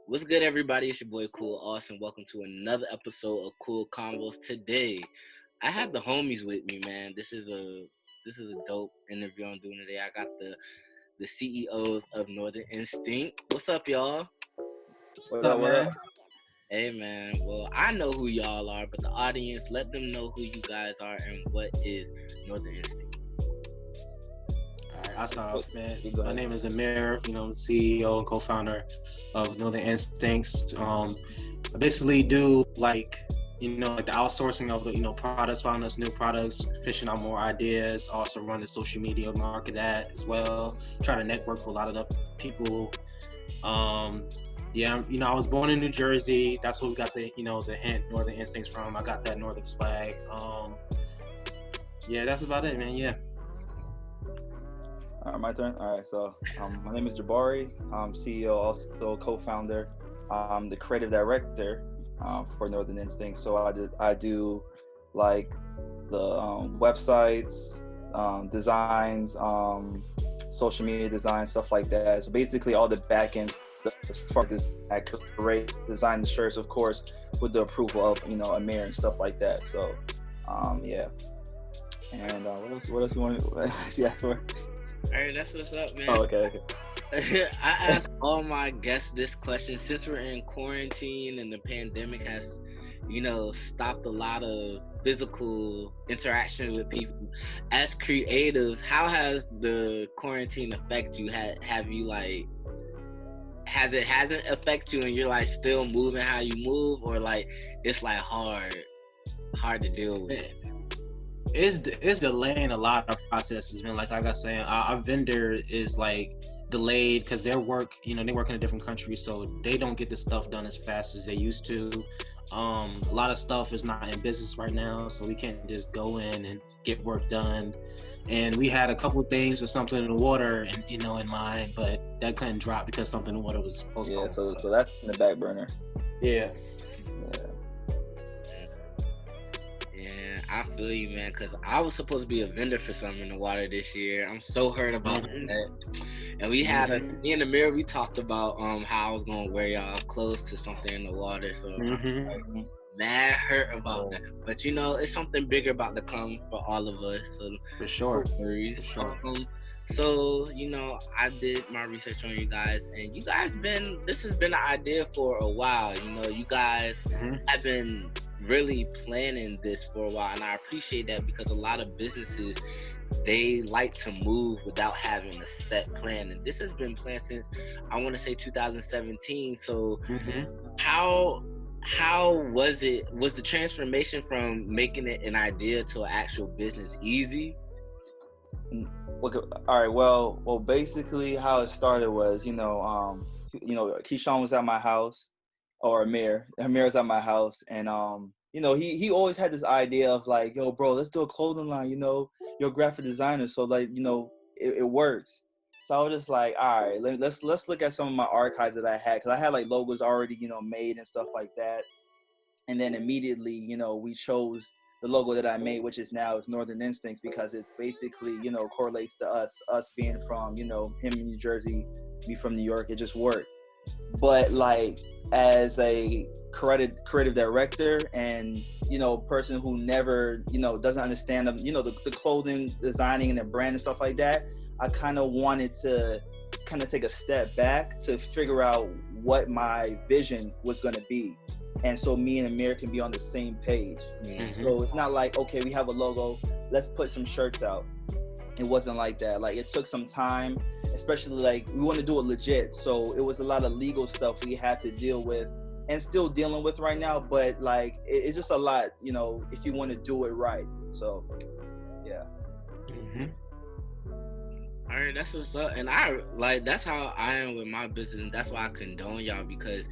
What's good, everybody? It's your boy Kool Konvos, and welcome to another episode of Kool Konvos. Today, I have the homies with me, man. This is a dope interview I'm doing today. I got the CEOs of Northern Instinct. What's up, y'all? What's up, man? Hey, man. Well, I know who y'all are, but the audience, let them know who you guys are and what is Northern Instinct. All right, I'll start off, man. My name is Amir, CEO and co-founder of Northern Instincts. I basically do like the outsourcing of products, finding us new products, fishing out more ideas, also run the social media market that as well, try to network with a lot of the people. I was born in New Jersey. That's where we got the hint Northern Instincts from. I got that Northern flag. That's about it, man. Yeah. All right, my turn. All right, so my name is Jabari. I'm CEO, also co-founder. I'm the creative director for Northern Instinct. So I do like the websites, designs, social media design, stuff like that. So basically all the back end stuff as far as this, I create, design the shirts, of course, with the approval of Amir and stuff like that. So yeah. And what else you want to yeah for? All right, that's what's up, man. Oh, okay. I ask all my guests this question since we're in quarantine and the pandemic has, stopped a lot of physical interaction with people. As creatives, how has the quarantine affected you? Has it hasn't affected you and you're like still moving how you move, or like it's like hard to deal with? It's delaying a lot of processes, man. Like I was saying, our vendor is like delayed because they work in a different country, so they don't get the stuff done as fast as they used to. A lot of stuff is not in business right now, so we can't just go in and get work done. And we had a couple of things with something in the water, and in mind, but that couldn't drop because something in the water was postponed. Yeah, so that's in the back burner. Yeah. I feel you, man, because I was supposed to be a vendor for something in the water this year. I'm so hurt about that. And we had me and Amir, we talked about how I was gonna wear y'all close to something in the water. So I'm like, mad hurt about that. But it's something bigger about to come for all of us. So for sure. No worries. For sure. So, I did my research on you guys, and this has been an idea for a while. You guys have been really planning this for a while, and I appreciate that because a lot of businesses, they like to move without having a set plan, and this has been planned since I want to say 2017. So how was the transformation from making it an idea to an actual business easy? Okay, all right, well basically how it started was Keyshawn was at my house, or Amir was at my house, and he always had this idea of like, yo bro, let's do a clothing line, you're a graphic designer, so like it works. So I was just like, all right, let's look at some of my archives that I had, because I had like logos already made and stuff like that. And then immediately we chose the logo that I made, which is Northern Instincts, because it basically correlates to us being from him in New Jersey, me from New York. It just worked. But like as a creative director and person who never doesn't understand the clothing designing and the brand and stuff like that, I kind of wanted to take a step back to figure out what my vision was going to be, and so me and Amir can be on the same page. So it's not like, okay, we have a logo, let's put some shirts out. It wasn't like that. Like it took some time, especially like we want to do it legit, so it was a lot of legal stuff we had to deal with and still dealing with right now, but like it's just a lot if you want to do it right. So yeah. All right, that's what's up. And that's how I am with my business, and that's why I condone y'all, because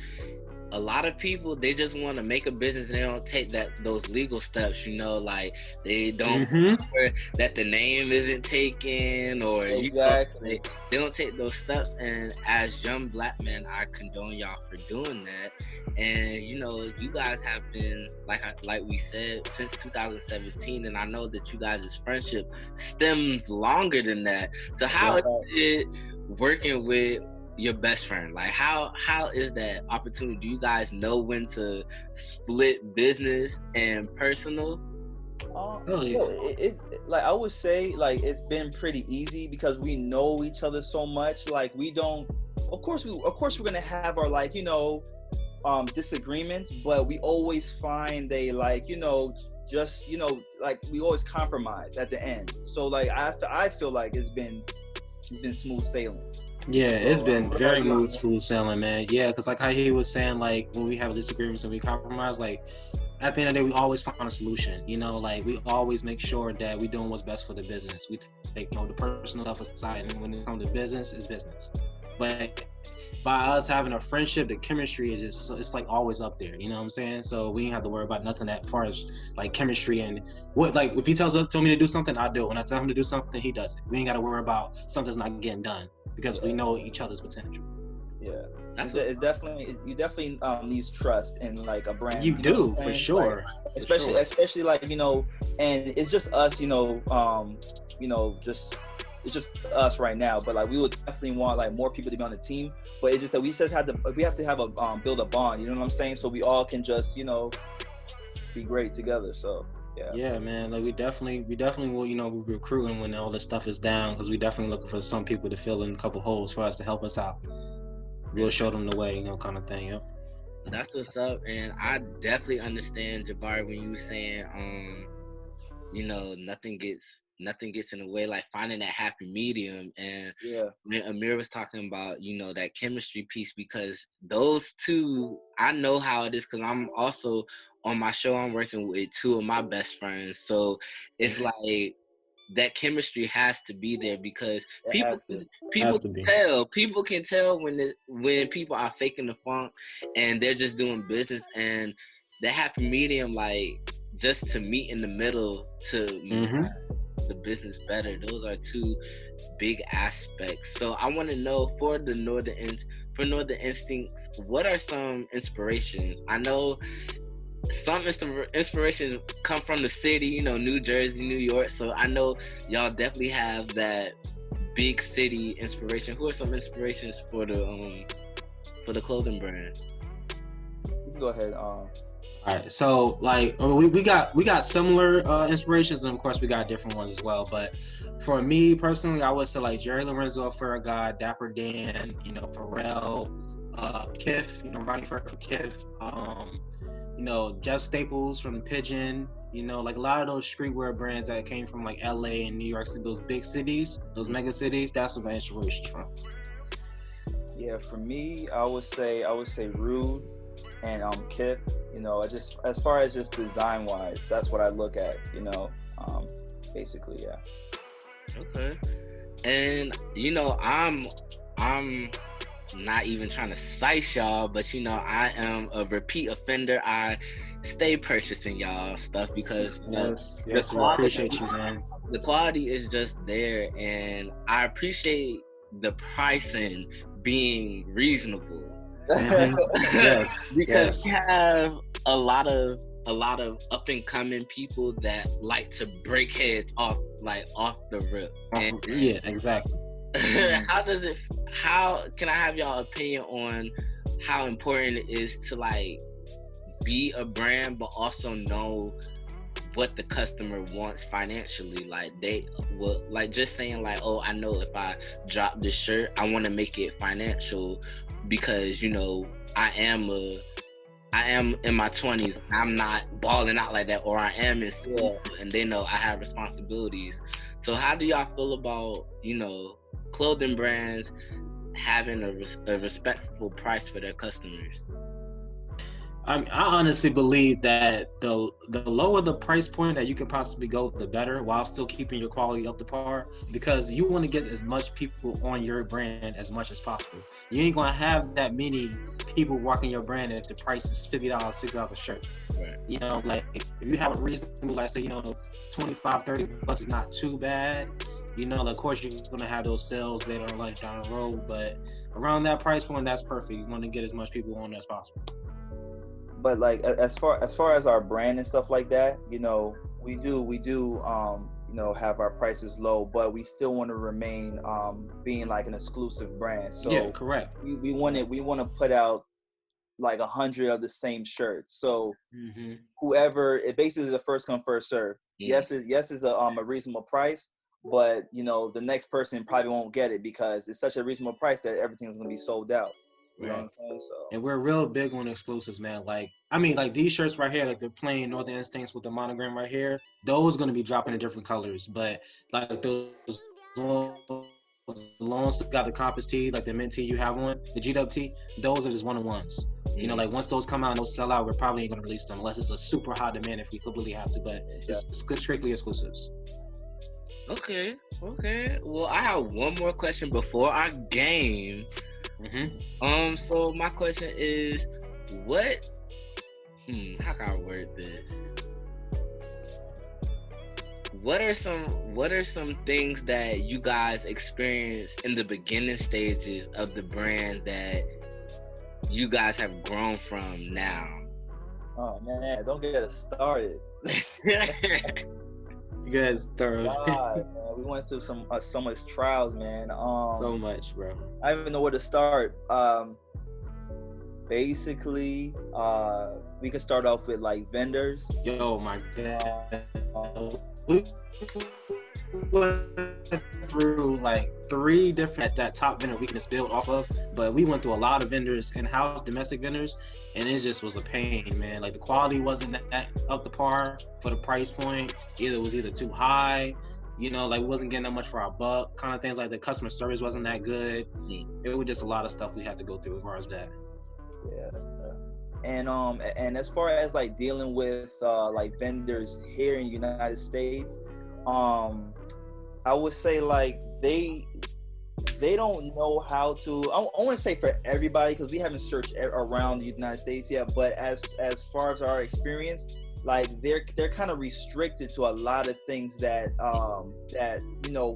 a lot of people, they just want to make a business and they don't take those legal steps, like they don't that the name isn't taken, or exactly. They don't take those steps. And as young black men, I condone y'all for doing that. And you guys have been like we said since 2017, and I know that you guys' friendship stems longer than that. So how is it working with your best friend? Like how is that opportunity? Do you guys know when to split business and personal? It's like I would say like it's been pretty easy because we know each other so much. Like we don't. Of course we're gonna have our like disagreements, but we always find like just like we always compromise at the end. So like I feel like it's been smooth sailing. Yeah, So, it's been very smooth sailing, man. Yeah, because like how he was saying, like when we have disagreements and we compromise, like at the end of the day, we always find a solution. Like we always make sure that we're doing what's best for the business. We take the personal stuff aside, and when it comes to business, it's business. But by us having a friendship, the chemistry is just, it's like always up there. You know what I'm saying? So we ain't have to worry about nothing that far as like chemistry and what, like if he tell me to do something, I do it. When I tell him to do something, he does it. We ain't got to worry about something's not getting done because we know each other's potential. Yeah, it's definitely you definitely needs trust in like a brand. You do for sure, like, especially like and it's just us, just. It's just us right now, but like we would definitely want like more people to be on the team. But it's just that we have to have a build a bond. You know what I'm saying? So we all can just be great together. So yeah, man. Like we definitely will we're recruiting when all this stuff is down because we definitely looking for some people to fill in a couple holes for us to help us out. We'll show them the way, kind of thing. Yep. That's what's up, and I definitely understand Jabari when you were saying nothing gets in the way, like finding that happy medium. And when Amir was talking about that chemistry piece, because those two, I know how it is because I'm also on my show, I'm working with two of my best friends, so it's like that chemistry has to be there because people can tell when people are faking the funk and they're just doing business, and that happy medium, like just to meet in the middle to the business better. Those are two big aspects. So I want to know for Northern Instincts, what are some inspirations? I know some inspirations come from the city, New Jersey, New York. So I know y'all definitely have that big city inspiration. Who are some inspirations for the clothing brand? You can go ahead. All right, so like we got similar inspirations, and of course we got different ones as well. But for me personally, I would say like Jerry Lorenzo, God, Dapper Dan, Pharrell, Kif, Ronnie for Kif, Jeff Staples from Pigeon, like a lot of those streetwear brands that came from like LA and New York City, those big cities, those mega cities. That's where my inspiration's from. Yeah, for me, I would say Rude and Kif. Just as far as just design wise, that's what I look at, basically, yeah. Okay. And I'm not even trying to cite y'all, but I am a repeat offender. I stay purchasing y'all stuff because yes, we appreciate you, man. The quality is just there, and I appreciate the pricing being reasonable. Yes, because we have a lot of up and coming people that like to break heads off the rip. Yeah, exactly. How can I have y'all opinion on how important it is to like be a brand but also know what the customer wants financially? Like they will like just saying like, oh, I know if I drop this shirt, I want to make it financial because I am in my 20s. I'm not balling out like that, or I am in school and they know I have responsibilities. So how do y'all feel about clothing brands having a respectful price for their customers? I honestly believe that the lower the price point that you can possibly go, the better, while still keeping your quality up to par, because you want to get as much people on your brand as much as possible. You ain't gonna have that many people walking your brand if the price is $50, $60 a shirt. Right. Like if you have a reasonable, like say, $25, $30 is not too bad. Of course you're gonna have those sales that are like down the road, but around that price point, that's perfect. You want to get as much people on as possible. But like as far as our brand and stuff like that, we do have our prices low, but we still want to remain being like an exclusive brand. So yeah, correct. We want to put out like 100 of the same shirts. So whoever, it basically is a first come first serve. Yes, is a reasonable price, but the next person probably won't get it because it's such a reasonable price that everything's gonna be sold out. You know what I'm saying? So. And we're real big on exclusives, man. Like, I mean, like these shirts right here, like the plain Northern Instincts with the monogram right here, those gonna be dropping in different colors. But like those ones got the compass tee, like the mint tee you have on, the GW tee, those are just one-on-ones. Like once those come out and those sell out, we're probably ain't gonna release them unless it's a super high demand if we completely have to. But it's strictly exclusives. Okay. Well, I have one more question before our game. So my question is, what? How can I word this? What are some things that you guys experienced in the beginning stages of the brand that you guys have grown from now? Oh man, don't get us started. You guys started. God, man, we went through so much trials, man. So much, bro. I don't even know where to start. Basically, we can start off with like vendors. Yo, my God. We went through like 3 different that top vendor we can just build off of, but we went through a lot of vendors, in-house domestic vendors, and it just was a pain, man. Like the quality wasn't that up to par for the price point. It was either too high, like we wasn't getting that much for our buck, kind of things. Like the customer service wasn't that good. It was just a lot of stuff we had to go through as far as that. Yeah. And as far as like dealing with like vendors here in the United States, I would say like they don't know how to. I want to say for everybody because we haven't searched around the United States yet. But as far as our experience, like they're kind of restricted to a lot of things that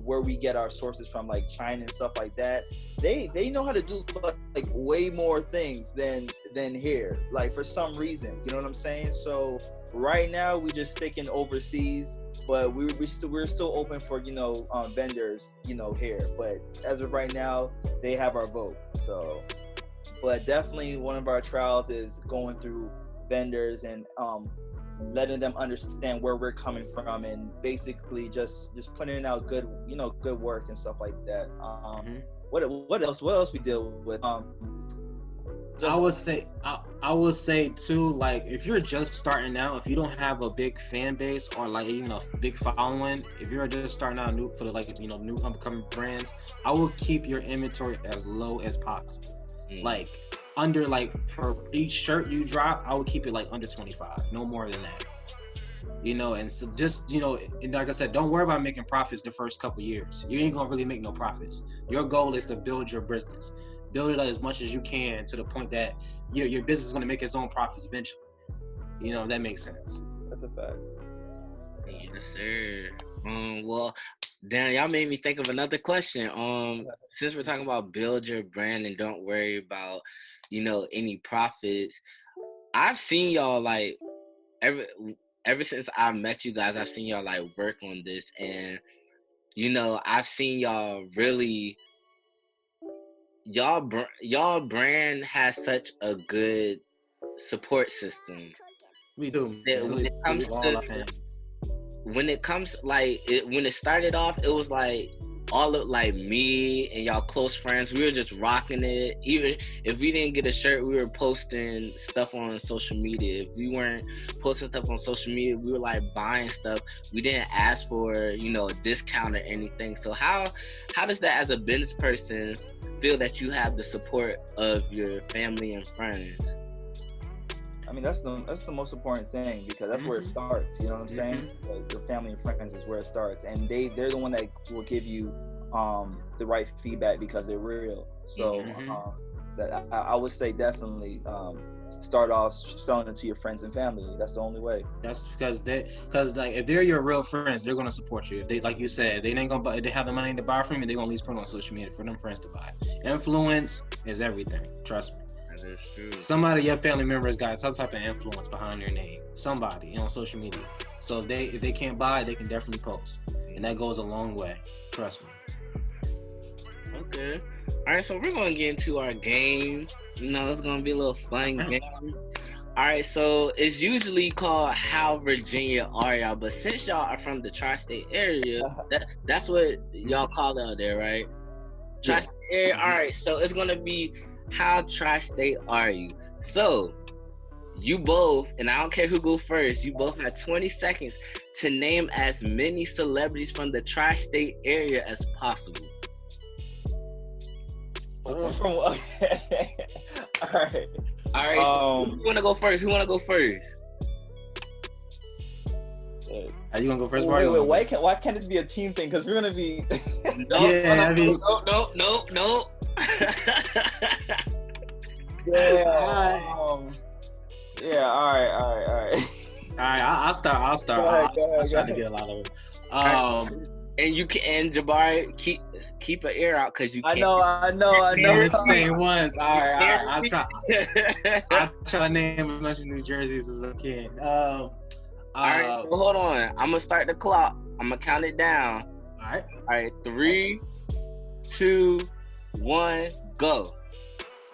where we get our sources from, like China and stuff like that. They know how to do like way more things than here, like for some reason, you know what I'm saying? So right now we just sticking overseas, but we're still open for vendors here, but as of right now they have our vote. So but definitely one of our trials is going through vendors and letting them understand where we're coming from, and basically just putting out good work and stuff like that. What else we deal with? I would say too, like if you're just starting out, if you don't have a big fan base or like a big following, if you're just starting out new for the new upcoming brands, I would keep your inventory as low as possible. Like under, like for each shirt you drop, I would keep it like under 25, no more than that. And so just, and like I said, don't worry about making profits the first couple years. You ain't gonna really make no profits. Your goal is to build your business. Build it as much as you can to the point that your business is gonna make its own profits eventually. If that makes sense. That's a fact. Yes, sir. Well, Dan, y'all made me think of another question. Since we're talking about build your brand and don't worry about, any profits, I've seen y'all like ever since I met you guys, I've seen y'all like work on this, and I've seen y'all really, y'all brand has such a good support system. We do. When it comes when it started off, it was like all of like me and y'all close friends, we were just rocking it. Even if we didn't get a shirt, we were posting stuff on social media. If we weren't posting stuff on social media, we were like buying stuff. We didn't ask for a discount or anything. So how does that, as a business person, feel that you have the support of your family and friends? I mean, that's the most important thing, because that's where it starts. You know what I'm saying? Like, your family and friends is where it starts, and they're the one that will give you the right feedback because they're real. So that I would say definitely start off selling it to your friends and family. That's the only way. That's because like if they're your real friends, they're gonna support you. If they, like you said, they ain't gonna buy, they have the money to buy from you, they're gonna at least put it on social media for them friends to buy. Influence is everything. Trust me. That's true. Somebody, your family members got some type of influence behind their name. Somebody on social media. So if they can't buy, they can definitely post. and that goes a long way. Trust me. Okay. All right, so we're gonna get into our game. You know, it's gonna be a little fun game. All right, so it's usually called How Virginia Are Y'all, but since y'all are from the tri-state area, that's what y'all call it out there, right? Tri-state area. All right, so it's gonna be How Tri-State Are You? So you both, and I don't care who go first, you both have 20 seconds to name as many celebrities from the tri-state area as possible. Okay. All right. All right. So who wanna go first? Are you gonna go first? Wait. Why can't this be a team thing? Because we're gonna be. No. Yeah. All right. All right. I'll start. I'll try to get a lot of it. And you can, and Jabari, keep an ear out because you can't. I know. It's name once. All right. I'll try to name as much New Jerseys as I can. All right, so hold on. I'm gonna start the clock. I'm gonna count it down. All right. 3, 2, 1, go.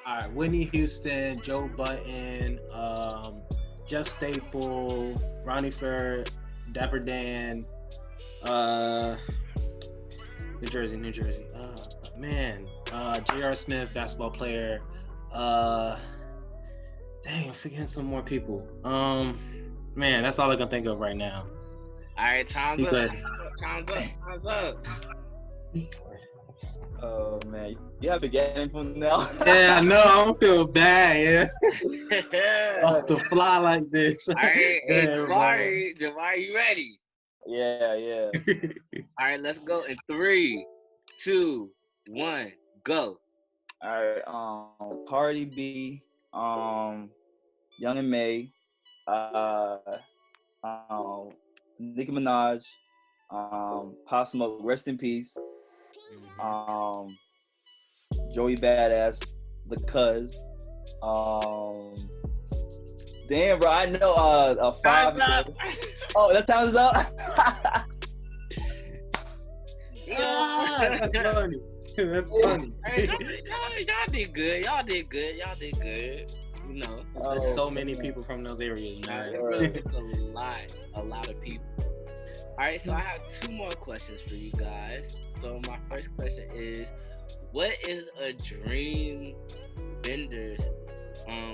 All right. Whitney Houston, Joe Button, Jeff Staple, Ronnie Fair, Dapper Dan, New Jersey. J.R. Smith, basketball player. Dang, I'm forgetting some more people. Man, that's all I can think of right now. All right, time's up. Oh man, you have to get him from now. Yeah, I know. I don't feel bad. Yeah. Off the fly like this. All right, Jabari, you ready? Yeah. All right, let's go in 3, 2, 1, go. All right. Cardi B, Young and May, Nicki Minaj, Pop Smoke, rest in peace. Joey Badass, the Cuz. Damn, bro, I know. 5. Oh, that time is up. That's funny. That's funny. Hey, y'all did good. You know, there's so many people from those areas, man. It really is a lot of people. All right, so I have 2 more questions for you guys. So my first question is, what is a dream vendor?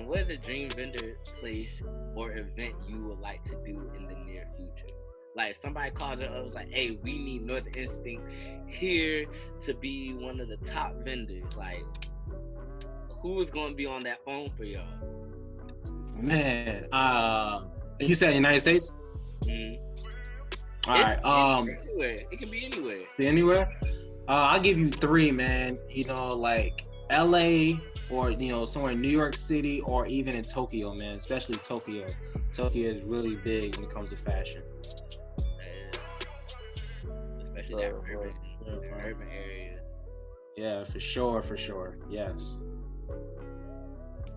What is a dream vendor place or event you would like to do in the near future? Like somebody called you up, was like, "Hey, we need Northern Instinct here to be one of the top vendors." Like, who is going to be on that phone for y'all? Man, you said United States? Mm-hmm. All right. It can be anywhere. Anywhere? I'll give you 3, man. You know, like LA or, you know, somewhere in New York City or even in Tokyo, man. Especially Tokyo. Tokyo is really big when it comes to fashion. Especially that urban area. Yeah, for sure. Yes.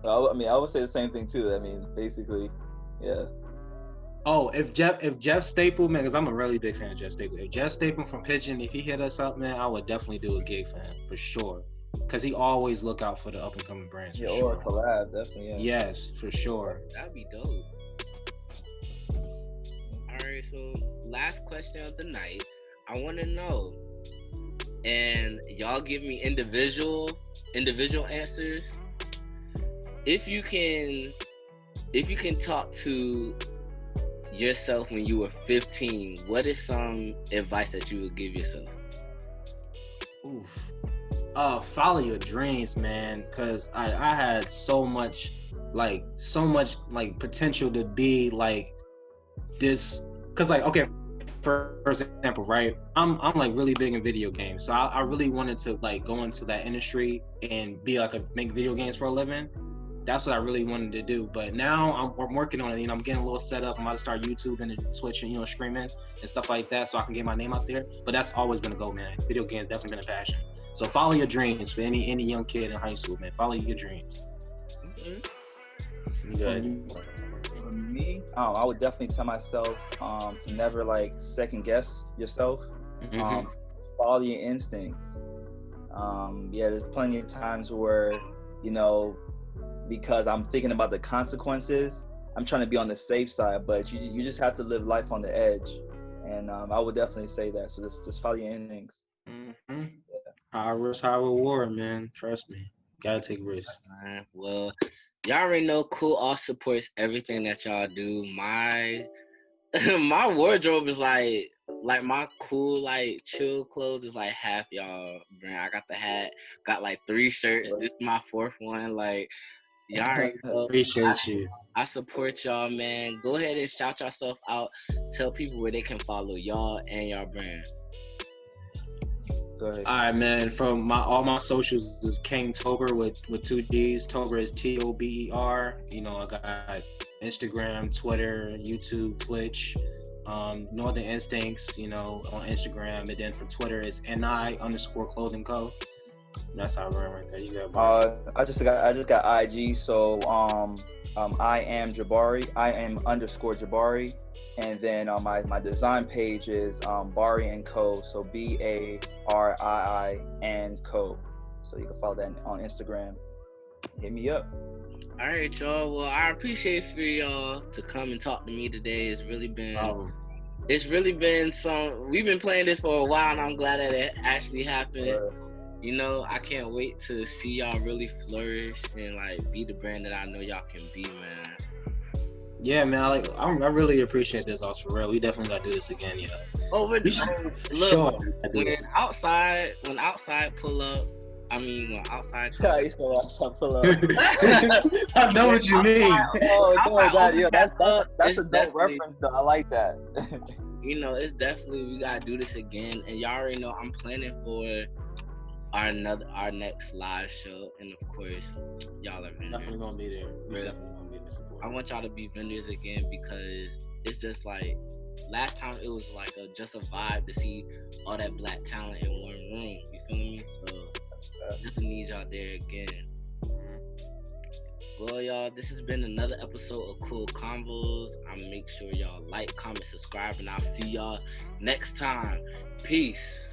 I mean, I would say the same thing too. I mean, basically, yeah. Oh, if Jeff Staple, man, because I'm a really big fan of Jeff Staple. If Jeff Staple from Pigeon, if he hit us up, man, I would definitely do a gig for him for sure. Because he always look out for the up and coming brands. For sure. Or a collab, definitely. Yeah. Yes, for sure. That'd be dope. All right, so last question of the night. I want to know, and y'all give me individual answers. If you can talk to yourself when you were 15, what is some advice that you would give yourself? Oof. Follow your dreams, man, because I had so much potential to be like this. Because like, okay, for example, right, I'm like really big in video games, so I really wanted to like go into that industry and be like make video games for a living. That's what I really wanted to do. But now I'm working on it. You know, I'm getting a little set up. I'm about to start YouTube and Twitch and, you know, streaming and stuff like that so I can get my name out there. But that's always been a goal, man. Video games definitely been a passion. So follow your dreams for any young kid in high school, man. Follow your dreams. Mm-hmm. Good. For me, I would definitely tell myself to never like second guess yourself Mm-hmm. Follow your instincts. Yeah, there's plenty of times where, because I'm thinking about the consequences, I'm trying to be on the safe side, but you just have to live life on the edge. And I would definitely say that. So just follow your instincts. Mm-hmm. High risk, high reward, man. Trust me. Gotta take risks. Well, y'all already know Kool all supports everything that y'all do. My my wardrobe is like my cool chill clothes is like half y'all brand. I got the hat, got like 3 shirts. This is my 4th one. Like y'all already know. Appreciate you. I support y'all, man. Go ahead and shout yourself out. Tell people where they can follow y'all and y'all brand. Go ahead. All right, man. From all my socials is King Tober with 2 D's. Tober is Tober. I got Instagram, Twitter, YouTube, Twitch, Northern Instincts, on Instagram, and then for Twitter it's NI_clothing co. That's how I run right there. You got I just got IG, so I am Jabari. I am _Jabari. And then my design page is Bari and Co. So BARII and Co. So you can follow that on Instagram. Hit me up. All right, y'all. Well, I appreciate for y'all to come and talk to me today. It's really been we've been playing this for a while, and I'm glad that it actually happened. I can't wait to see y'all really flourish and be the brand that I know y'all can be, man. Yeah, man. I really appreciate this, for real. We definitely gotta do this again, Look, when outside pull up. I mean, when outside pull up. I know what you mean. That's a dope reference, though. I like that. It's definitely, we gotta do this again, and y'all already know I'm planning for our next live show, and of course, y'all are vendors. Definitely gonna be there. We're definitely gonna be there support. I want y'all to be vendors again because it's just last time it was just a vibe to see all that black talent in one room. You feel me? So definitely need y'all there again. Well, y'all, this has been another episode of Kool Konvos. Make sure y'all like, comment, subscribe, and I'll see y'all next time. Peace.